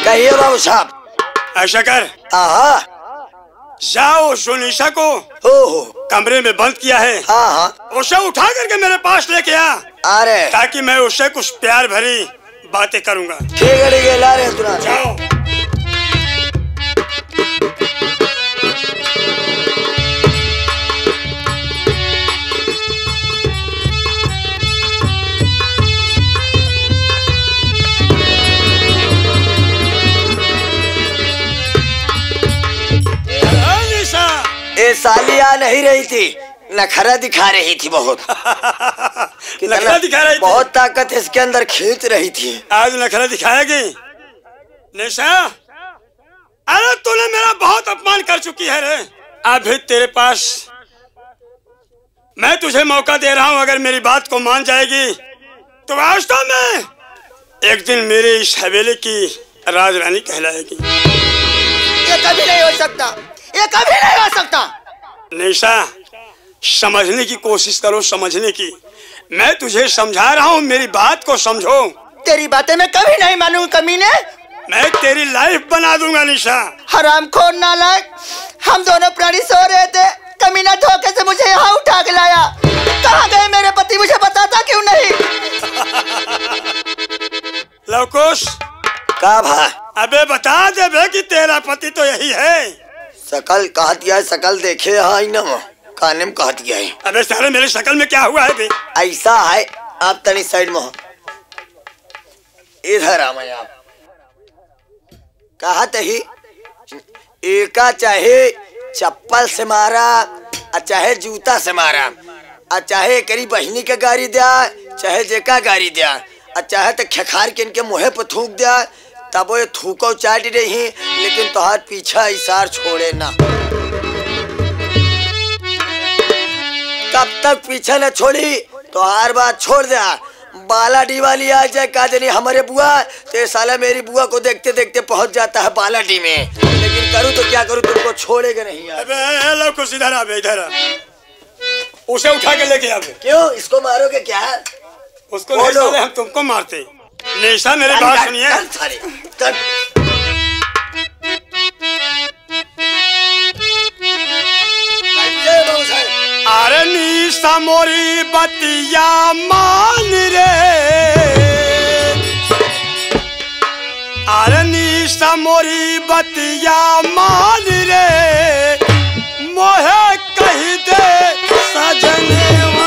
कहिए बाबू साहब। ऐसा कर, जाओ सुनीशा को कमरे में बंद किया है, उसे उठा करके मेरे पास लेके आ। अरे ताकि मैं उससे कुछ प्यार भरी बातें करूंगा। ठीक है ला रहे तुरंत। जाओ। ये साली आ नहीं रही थी, नखरा दिखा रही थी बहुत। नखरा दिखा रही थी? बहुत ताकत इसके अंदर खींच रही थी। आज नखरा दिखाएगी निशा? अरे तूने मेरा बहुत अपमान कर चुकी है रे। अभी तेरे पास मैं तुझे मौका दे रहा हूँ, अगर मेरी बात को मान जाएगी तो वास्तव में एक दिन मेरे इस हवेली की राजरानी कहलाएगी। ये कभी नहीं हो सकता, ये कभी नहीं हो सकता। निशा समझने की कोशिश करो, समझने की। मैं तुझे समझा रहा हूँ, मेरी बात को समझो। तेरी बातें मैं कभी नहीं मानूंगा कमीने। मैं तेरी लाइफ बना दूंगा निशा। हरामखोर नालायक, हम दोनों प्राणी सो रहे थे, कमीना धोखे से मुझे यहाँ उठा के लाया। कहाँ गए मेरे पति, मुझे बताता क्यों नहीं? लवकुश का भाई? अबे बता दे बे कि तेरा पति तो यही है। शकल कहा दिया है, शकल देखे आईना में काने में कहा दिया है। अबे सारे मेरे शकल में क्या हुआ है बे? ऐसा है, आप तनी साइड में हो, इधर आ। मैं आप कहा तही एका चाहे चप्पल से मारा, चाहे जूता से मारा, चाहे करी बहनी के गाड़ी दिया, चाहे जेका गाड़ी दिया, चाहे तो खेखार के इनके मुँह पे थूक दिया, तब वो थूको चाट रही, लेकिन तुहार पीछा इशार छोड़े ना। कब तक पीछा न छोड़ी तो हर बात छोड़ दे। बालाडी वाली आ जाए काजनी हमारे बुआ, तो साला मेरी बुआ को देखते देखते पहुंच जाता है बालाडी में, लेकिन करूँ तो क्या करूँ, तुमको छोड़ेगा नहीं। अबे लवकुश इधर आ, इधर आ। उसे उठा के लेके आ। क्यों इसको मारोगे क्या? उसको नहीं साले, हम तुमको मारते। निशा मेरी बात सुनिए। अरे निशा मोरी बतिया मान रे, अरे निशा मोरी बतिया मान रे, मोहे कही दे सजनेवा।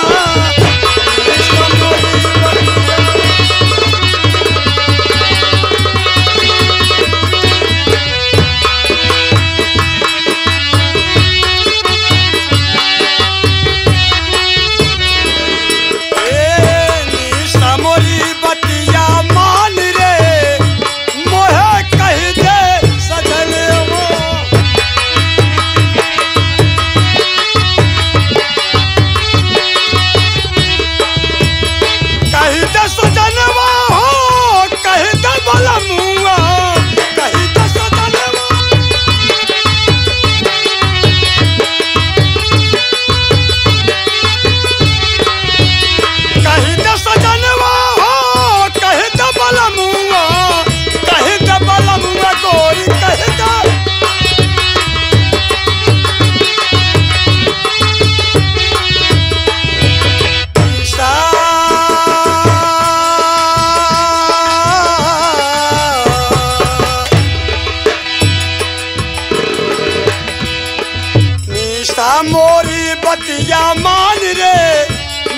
मोरी बतिया मान रे,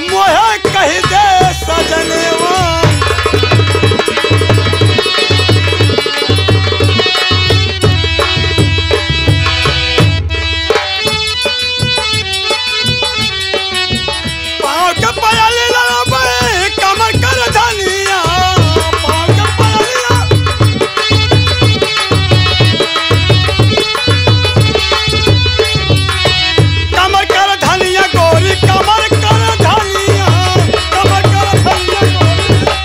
मोहे कही दे सजनेवा। पाँव के पायल लड़ाबे, कमर कर धनिया, पाँव के पायल कमर कर धनिया गोरी, कमर कर धनिया, कमर कर धनिया गोरी।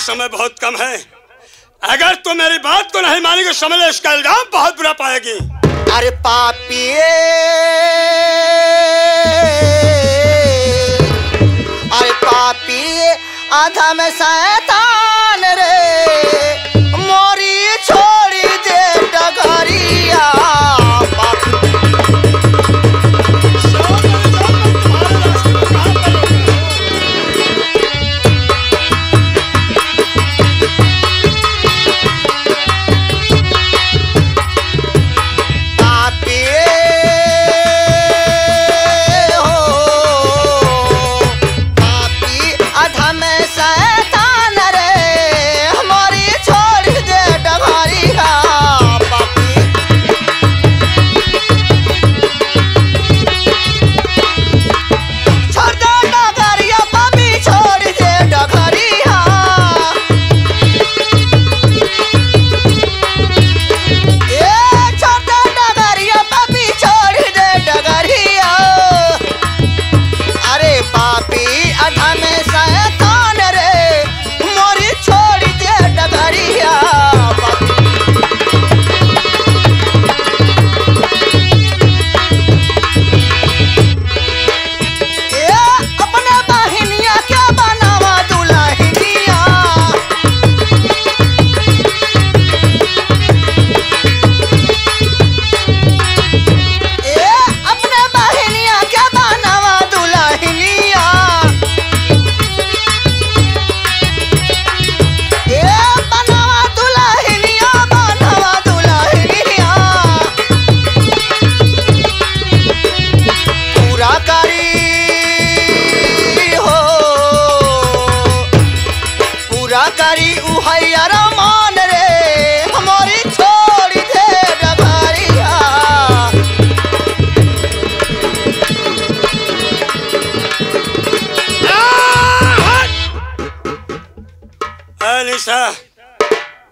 समय बहुत कम है। अगर तू मेरी बात को नहीं मानेगी समझ ले इसका इल्जाम बहुत बुरा पाएगी। अरे पापी आधा में शैतान रे मोरी छोड़ी दे डगरिया।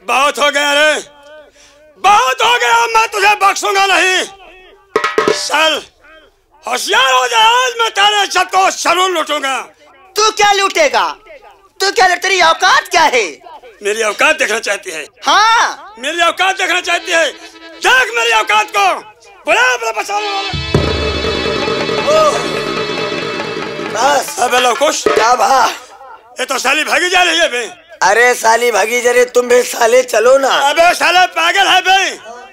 बहुत हो गया रे, बहुत हो गया। मैं तुझे बख्शूंगा नहीं। चल होशियार हो जाए, आज मैं तेरे इज्जत को जरूर लूटूंगा। तू क्या लूटेगा? तू क्या तेरी औकात क्या है? मेरी औकात देखना चाहती है? हाँ मेरी औकात देखना चाहती है। देख मेरी औकात को। बुला अपने बचाने वाले। बस अबे लवकुश, क्या भा? ये तो साली भागी जा रही है बे। अरे साली भागी जरे, तुम भी साले चलो ना। अबे साले पागल है बे,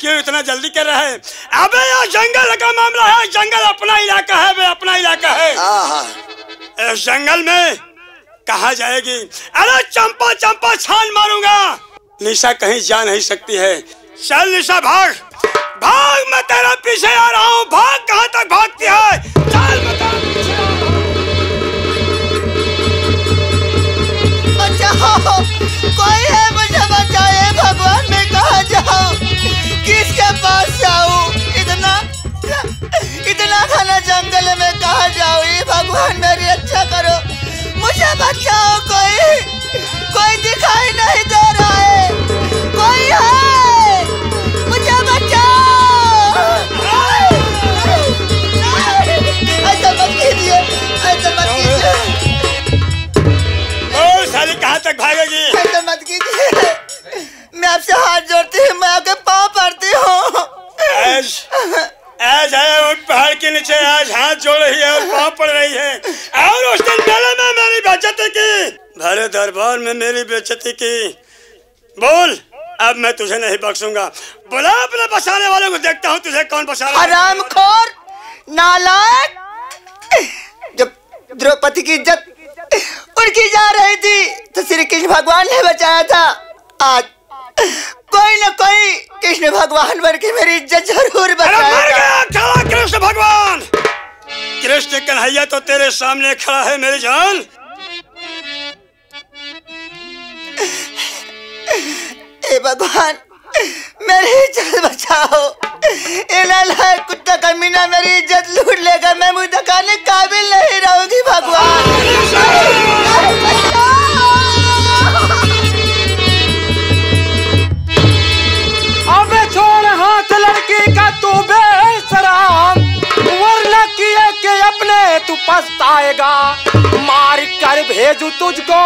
क्यों इतना जल्दी कर रहा है? अबे यह जंगल का मामला है, जंगल अपना इलाका है बे, अपना इलाका है। इस जंगल में कहाँ जाएगी? अरे चंपा चंपा छान मारूंगा। निशा कहीं जा नहीं सकती है। चल निशा भाग भाग, मैं तेरे पीछे आ रहा हूँ। भाग, कहाँ तक भागती है? चल मैं तेरे पीछे आ रहा हूँ। कोई है, मुझे बचाए भगवान। मैं कहाँ जाऊँ, किसके पास जाऊँ? इतना घना जंगल में कहाँ जाऊँ? ये भगवान मेरी अच्छा करो, मुझे बचाओ। कोई दिखाई नहीं दे रहा है। कोई है, मुझे बचाओ। ऐसा मत कीजिए, ऐसा मत कीजिए। साली कहाँ तक भागेगी? ऐसा मत कीजिए, मैं आपसे हाथ जोड़ती हूँ, मैं आपके पाँव पड़ती हूँ। आज आया वो पहाड़ के नीचे, आज हाथ जोड़ रही है और पाँव पड़ रही है। और उस दिन मेले में मेरी बेइज्जती की, भरे दरबार में मेरी बेइज्जती की। बोल, अब मैं तुझे नहीं बख्शूंगा। बुला अपने बचाने वालों को, देखता हूँ तुझे कौन बचा रहा है। हरामखोर, नालायक। जब द्रौपदी की इज्जत उड़की जा रही थी तो श्री कृष्ण भगवान ने बचाया था। आज कोई न कोई कृष्ण भगवान बन के मेरी इज्जत जरूर बचाएगा। चला कृष्ण भगवान, कृष्ण कन्हैया तो तेरे सामने खड़ा है मेरी जान। ए भगवान, मेरी इज्जत बचाओ। ये नालायक कुत्ता कमीना मेरी इज्जत लूट लेगा, मैं मुंह दिखाने काबिल नहीं रहूंगी। भगवान अबे छोड़ हाथ लड़की का, तू बेशरम, वरना किए के अपने तू पछताएगा। मार कर भेजू तुझको।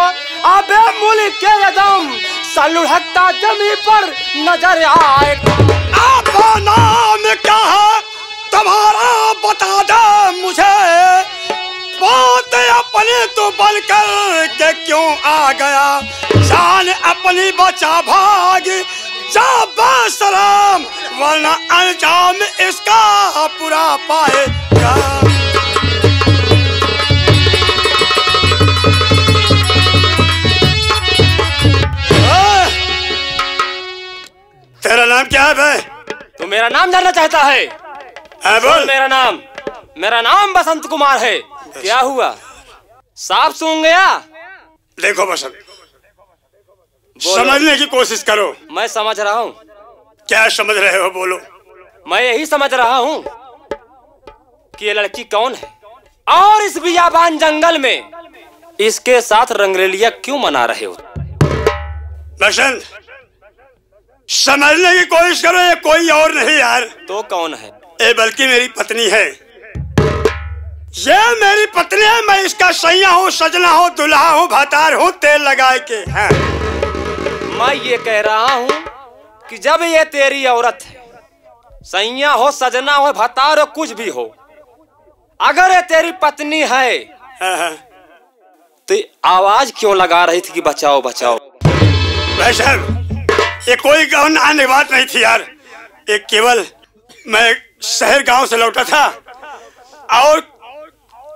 अबे मुल्क के यदम सलुढ़कता जमी पर नजर आए। आपका नाम क्या है तुम्हारा बता दे मुझे, बात अपने तो बनकर के क्यों आ गया, जान अपनी बचा भाग जा बेशरम, वरना अंजाम इसका पूरा पाएगा। तेरा नाम क्या है बे? तो मेरा नाम जानना चाहता है? बोल। मेरा नाम बसंत कुमार है। क्या हुआ, साफ सूंघ गया? देखो बसंत, समझने की कोशिश करो। मैं समझ रहा हूँ। क्या समझ रहे हो, बोलो। मैं यही समझ रहा हूँ कि ये लड़की कौन है और इस बियाबान जंगल में इसके साथ रंगरेलिया क्यों मना रहे हो। बसंत, समझने की कोशिश करो, ये कोई और नहीं यार। तो कौन है? ये बल्कि मेरी पत्नी है। ये मेरी पत्नी है। मैं इसका सैया हूँ, सजना हूँ, दुल्हा हूँ, भातार हूँ, तेल लगाए के। हाँ। मैं ये कह रहा हूँ कि जब ये तेरी औरत है, सैया हो, सजना हो, भातार हो, कुछ भी हो, अगर ये तेरी पत्नी है तो आवाज क्यों लगा रही थी कि बचाओ बचाओ? भाई साहब, ये कोई आने बात नहीं थी यार। ये केवल मैं शहर गांव से लौटा था और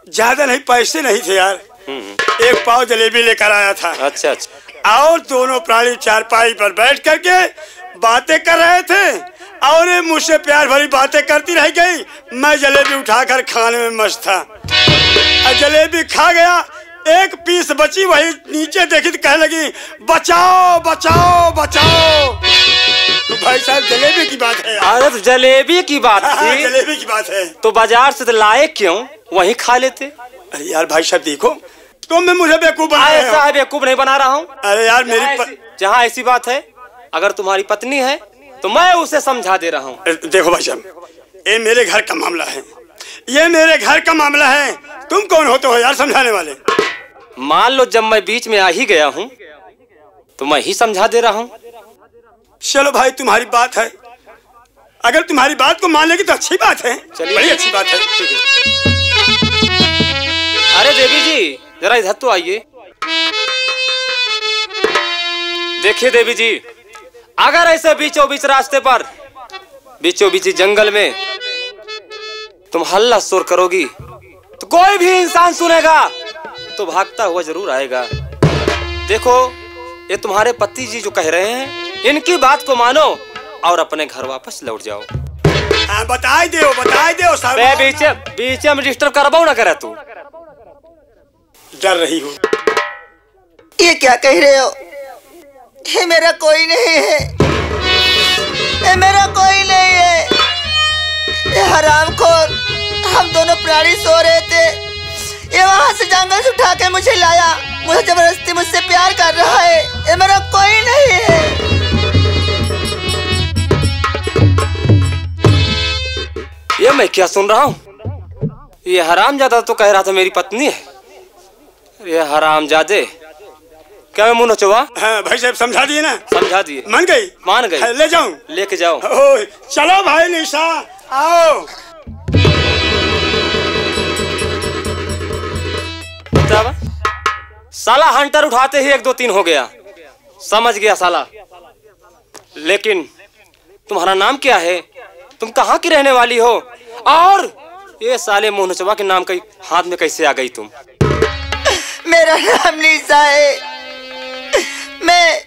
ज्यादा नहीं, पैसे नहीं थे यार। एक पाव जलेबी लेकर आया था। अच्छा अच्छा। और दोनों प्राणी चारपाई पर बैठ करके बातें कर रहे थे और ये मुझसे प्यार भरी बातें करती रह गई। मैं जलेबी उठाकर खाने में मस्त था और जलेबी खा गया। एक पीस बची, वही नीचे देखी तो कहने लगी बचाओ बचाओ बचाओ। तो भाई साहब, जलेबी की बात है। अरे तो जलेबी की बात थी। जलेबी की बात है तो बाजार से तो लाए क्यों, वहीं खा लेते। अरे यार भाई साहब, देखो तुम मुझे बेवकूफ बना रहे हो। ऐसा है, बेवकूफ नहीं बना रहा हूँ। अरे यार, जहाँ ऐसी बात है, अगर तुम्हारी पत्नी है तो मैं उसे समझा दे रहा हूँ। देखो भाई साहब, ये मेरे घर का मामला है, ये मेरे घर का मामला है। तुम कौन होते हो यार समझाने वाले? मान लो जब मैं बीच में आ ही गया हूँ तो मैं ही समझा दे रहा हूँ। चलो भाई, तुम्हारी बात है। अगर तुम्हारी बात को मान लेगी तो अच्छी बात है। चलिए, बड़ी अच्छी बात है। अरे देवी जी, जरा इधर तो आइए। देखिए देवी जी, अगर ऐसे बीचों बीच रास्ते पर, बीचों बीच जंगल में तुम हल्ला शोर करोगी तो कोई भी इंसान सुनेगा तो भागता हुआ जरूर आएगा। देखो, ये तुम्हारे पति जी जो कह रहे हैं, इनकी बात को मानो और अपने घर वापस लौट जाओ। हाँ, बताई दो बीच में डिस्टर्ब करवाओ ना करे तू। डर रही हो? ये क्या कह रहे हो? ये मेरा कोई नहीं है, ये मेरा कोई नहीं है। ये हरामखोर, हम दोनों प्राणी सो रहे थे, ये वहां से जंगल से उठा के मुझे लाया, मुझे जबरदस्ती मुझसे प्यार कर रहा है। ये मेरा कोई नहीं है। ये मैं क्या सुन रहा हूँ? ये हरामजादा तो कह रहा था मेरी पत्नी है। ये हरामजादे, क्या मैं मुंह नचवा? हाँ भाई साहब, समझा दिए ना? समझा दिए। मान गई? मान गई। ले जाऊं? लेके जाओ। चलो भाई निशा, आओ। साला हंटर उठाते ही 1 2 3 हो गया, समझ गया साला। लेकिन तुम्हारा नाम क्या है? तुम कहाँ की रहने वाली हो? और ये साले मुंह नचवा के नाम कई हाथ में कैसे आ गई तुम? मेरा नाम निशा है, मैं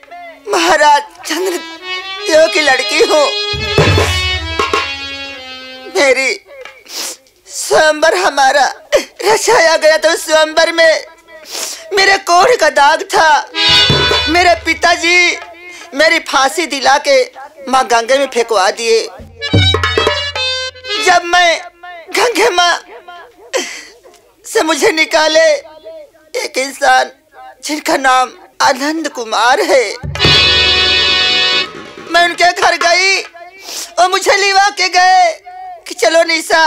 महाराज चंद्रदेव की लड़की हूँ। मेरी स्वयंवर हमारा रचाया गया था। स्वयंवर में मेरे कोढ़ का दाग था। मेरे पिताजी मेरी फांसी दिला के माँ गंगे में फेंकवा दिए। जब मैं गंगे माँ से मुझे निकाले एक इंसान जिनका नाम आनंद कुमार है, मैं उनके घर गई और मुझे लिवा के गए कि चलो निशा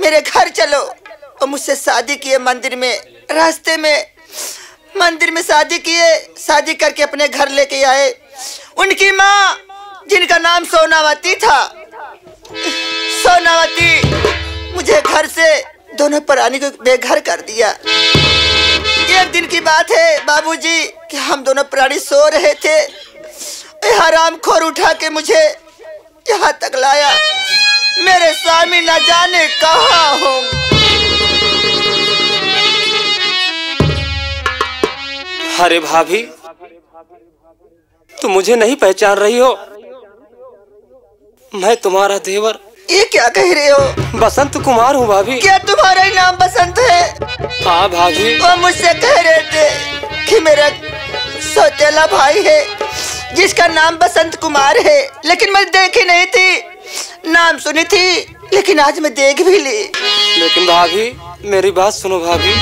मेरे घर चलो, और मुझसे शादी किए मंदिर में। रास्ते में मंदिर में शादी किए, शादी करके अपने घर लेके आए। उनकी माँ जिनका नाम सोनावती था, सोनावती मुझे घर से दोनों प्राणी को बेघर कर दिया। एक दिन की बात है बाबूजी कि हम दोनों प्राणी सो रहे थे, हरामखोर उठा के मुझे यहाँ तक लाया। मेरे स्वामी न जाने कहाँ हो। अरे भाभी, तुम मुझे नहीं पहचान रही हो? मैं तुम्हारा देवर। ये क्या कह रहे हो? बसंत कुमार हूँ भाभी। क्या तुम्हारा ही नाम बसंत है? हाँ भाभी। वो मुझसे कह रहे थे कि मेरा सौतेला भाई है जिसका नाम बसंत कुमार है, लेकिन मैं देखी नहीं थी। नाम सुनी थी लेकिन आज मैं देख भी ली। लेकिन भाभी मेरी बात सुनो भाभी।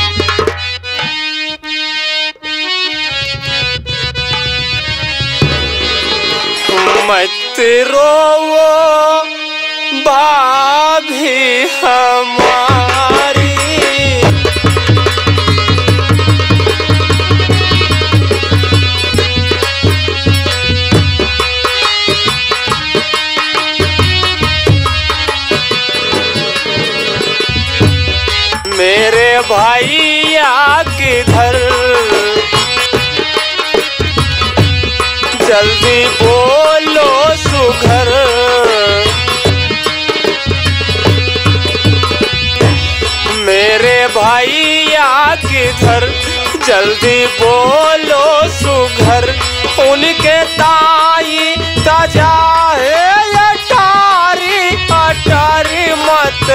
मैं तेरो वो भाभी हमारी, मेरे भैया किधर, जल्दी बोलो सुघर, मेरे भैया किधर, जल्दी बोलो सुघर, उनके ताई ताजा है अटारी, अटारी मत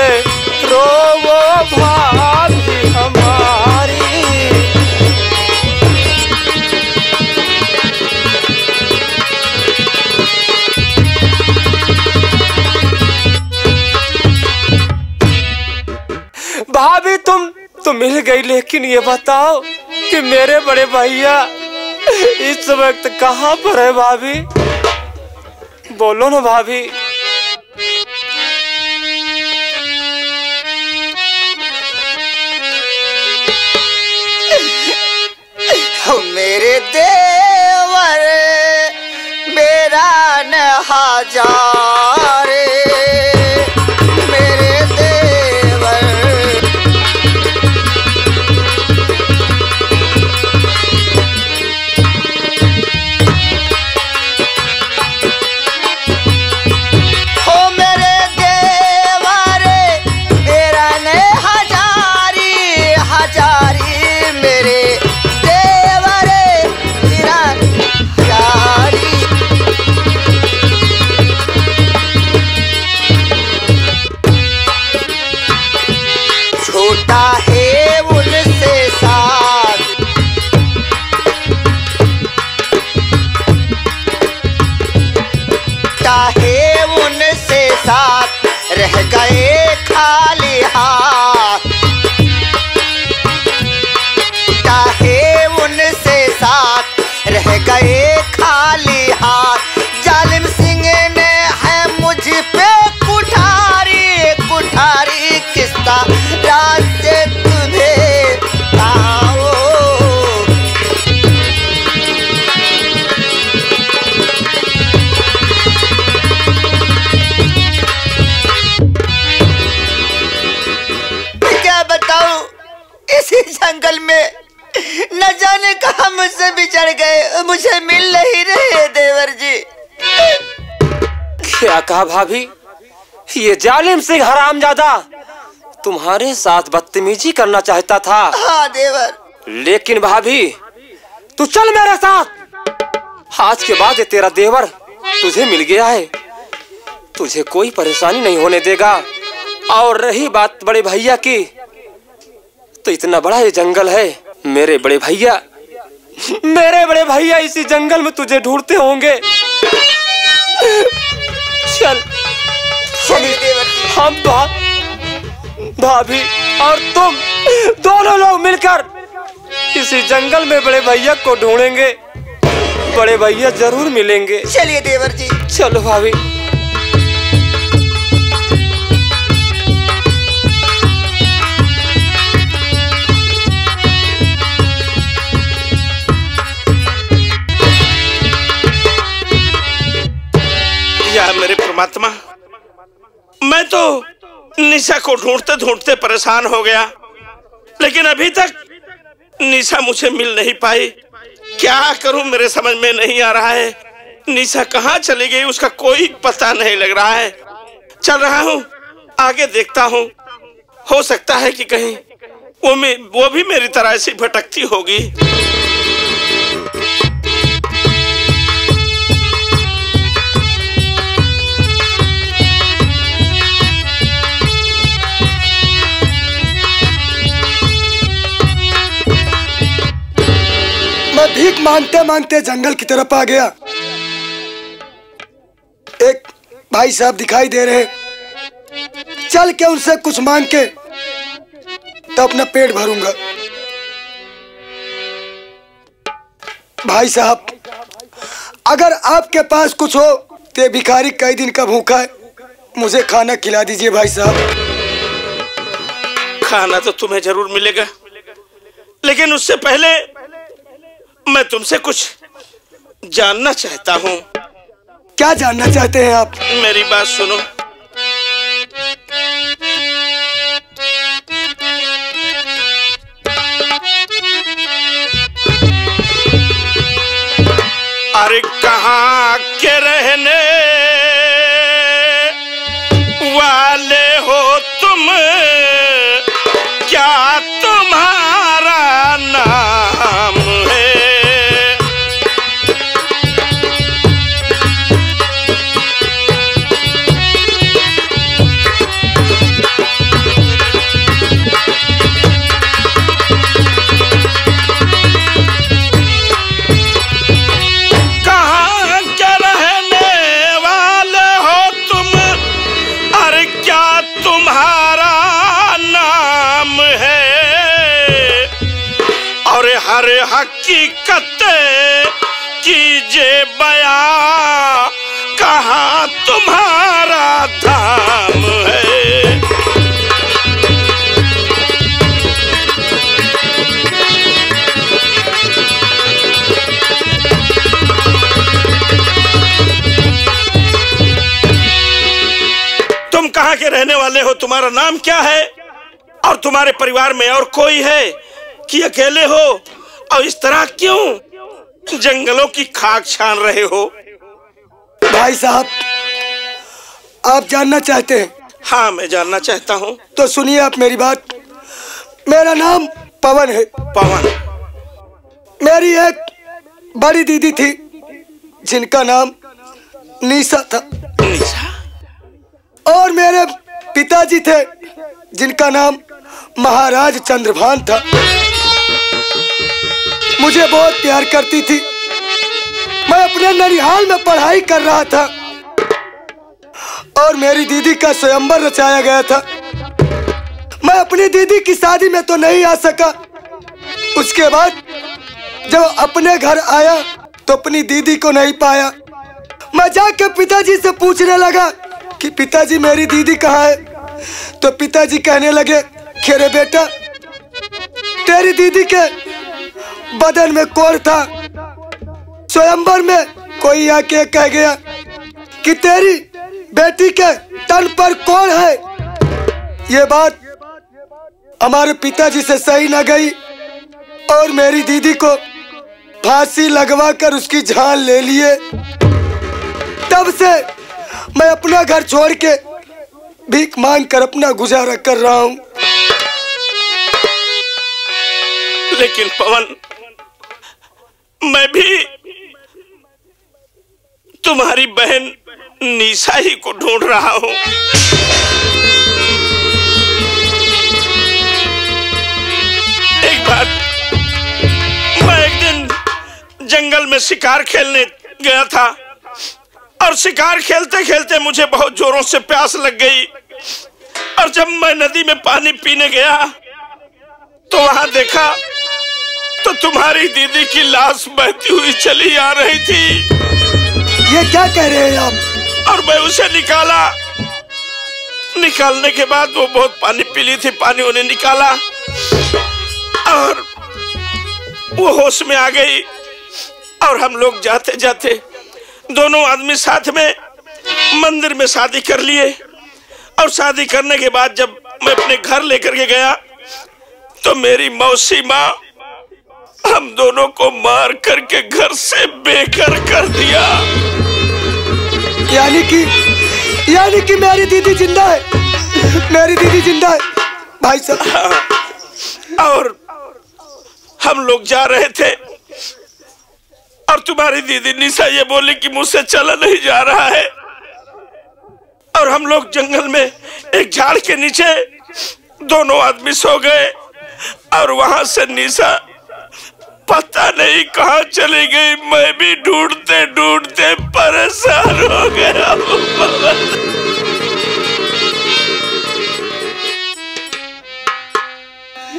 रोवो भाभी हमारी। भाभी तुम मिल गई, लेकिन ये बताओ कि मेरे बड़े भैया इस वक्त कहाँ पर है भाभी? बोलो ना भाभी। मेरे देवर मेरा न हजार, मेरे देवर हो, मेरे देवर मेरा न हजारी, हजारी मेरे छोटा है उनसे साथ, है उनसे साथ, रह गए खाली हाथ, है उनसे साथ, रह गए खाली हाथ। जालिम सिंह ने है मुझ पे कुठारी, कुठारी किस्ता रात से तुम्हें आओ। क्या बताऊं, इसी जंगल में न जाने कहां मुझसे बिछड़ गए, मुझे मिल नहीं रहे देवर जी। क्या कहा भाभी? ये जालिम सिंह हरामजादा तुम्हारे साथ बदतमीजी करना चाहता था? हाँ देवर। लेकिन भाभी तू चल मेरे साथ। आज के बाद ये तेरा देवर तुझे मिल गया है, तुझे कोई परेशानी नहीं होने देगा। और रही बात बड़े भैया की, तो इतना बड़ा ये जंगल है, मेरे बड़े भैया इसी जंगल में तुझे ढूंढते होंगे। चल हम भाभी और तुम दोनों लोग मिलकर इसी जंगल में बड़े भैया को ढूंढेंगे। बड़े भैया जरूर मिलेंगे। चलिए देवर जी। चलो भाभी। है मेरे परमात्मा, मैं तो निशा को ढूंढते ढूंढते परेशान हो गया, लेकिन अभी तक निशा मुझे मिल नहीं पाई। क्या करूं मेरे समझ में नहीं आ रहा है। निशा कहाँ चली गई उसका कोई पता नहीं लग रहा है। चल रहा हूँ, आगे देखता हूँ, हो सकता है कि कहीं वो भी मेरी तरह ऐसी भटकती होगी। मैं भीख मांगते मांगते जंगल की तरफ आ गया। एक भाई साहब दिखाई दे रहे, चल के उनसे कुछ मांग के तो अपना पेट भरूंगा। भाई साहब, अगर आपके पास कुछ हो तो भिखारी कई दिन का भूखा है, मुझे खाना खिला दीजिए भाई साहब। खाना तो तुम्हें जरूर मिलेगा, लेकिन उससे पहले मैं तुमसे कुछ जानना चाहता हूँ। क्या जानना चाहते हैं आप? मेरी बात सुनो। अरे कहाँ के रहने वाले हो तुम, क्या तुम्हारा नाम है? हर हकीकत कीजिए बयां, कहाँ तुम्हारा धाम है? तुम कहाँ के रहने वाले हो? तुम्हारा नाम क्या है? और तुम्हारे परिवार में और कोई है कि अकेले हो? और इस तरह क्यों जंगलों की खाक छान रहे हो? भाई साहब, आप जानना चाहते हैं? हाँ, मैं जानना चाहता हूँ। तो सुनिए आप मेरी बात। मेरा नाम पवन है। पवन? मेरी एक बड़ी दीदी थी जिनका नाम निशा था। निशा? और मेरे पिताजी थे जिनका नाम महाराज चंद्रभान था। मुझे बहुत प्यार करती थी। मैं अपने ननिहाल में पढ़ाई कर रहा था और मेरी दीदी का स्वयंवर रचाया गया था। मैं अपनी दीदी की शादी में तो नहीं आ सका। उसके बाद जब अपने घर आया तो अपनी दीदी को नहीं पाया। मैं जाके पिताजी से पूछने लगा कि पिताजी मेरी दीदी कहाँ है? तो पिताजी कहने लगे, खेरे बेटा, तेरी दीदी के बदन में कोढ़ था। स्वयंवर में कोई आके कह गया कि तेरी बेटी के तन पर कोढ़ है। ये बात हमारे पिताजी से सही न गई और मेरी दीदी को फांसी लगवाकर उसकी जान ले लिए। तब से मैं अपना घर छोड़ के भीख मांग कर अपना गुजारा कर रहा हूँ। लेकिन पवन, मैं भी तुम्हारी बहन निशा ही को ढूंढ रहा हूँ। एक बार मैं एक दिन जंगल में शिकार खेलने गया था और शिकार खेलते खेलते मुझे बहुत जोरों से प्यास लग गई। और जब मैं नदी में पानी पीने गया तो वहां देखा तो तुम्हारी दीदी की लाश बहती हुई चली आ रही थी। ये क्या कह रहे हैं आप? और मैं उसे निकाला। निकालने के बाद वो बहुत पानी पी ली थी, पानी उन्हें निकाला और वो होश में आ गई। और हम लोग जाते जाते दोनों आदमी साथ में मंदिर में शादी कर लिए और शादी करने के बाद जब मैं अपने घर लेकर के गया तो मेरी मौसी माँ हम दोनों को मार करके घर से बेघर कर दिया। यानी कि मेरी दीदी जिंदा है, मेरी दीदी जिंदा है भाई साहब। और हम लोग जा रहे थे और तुम्हारी दीदी निशा ये बोली कि मुझसे चला नहीं जा रहा है और हम लोग जंगल में एक झाड़ के नीचे दोनों आदमी सो गए और वहां से निशा पता नहीं कहाँ चली गई। मैं भी ढूंढते ढूंढते परेशान हो गया।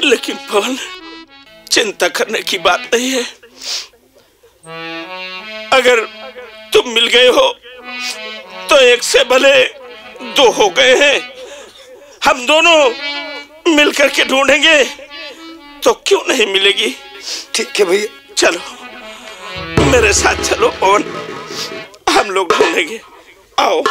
लेकिन पवन, चिंता करने की बात नहीं है। अगर तुम मिल गए हो तो एक से भले दो हो गए हैं। हम दोनों मिलकर के ढूंढेंगे तो क्यों नहीं मिलेगी। ठीक है भैया, चलो मेरे साथ चलो पवन, हम लोग ढूंढेंगे। आओ।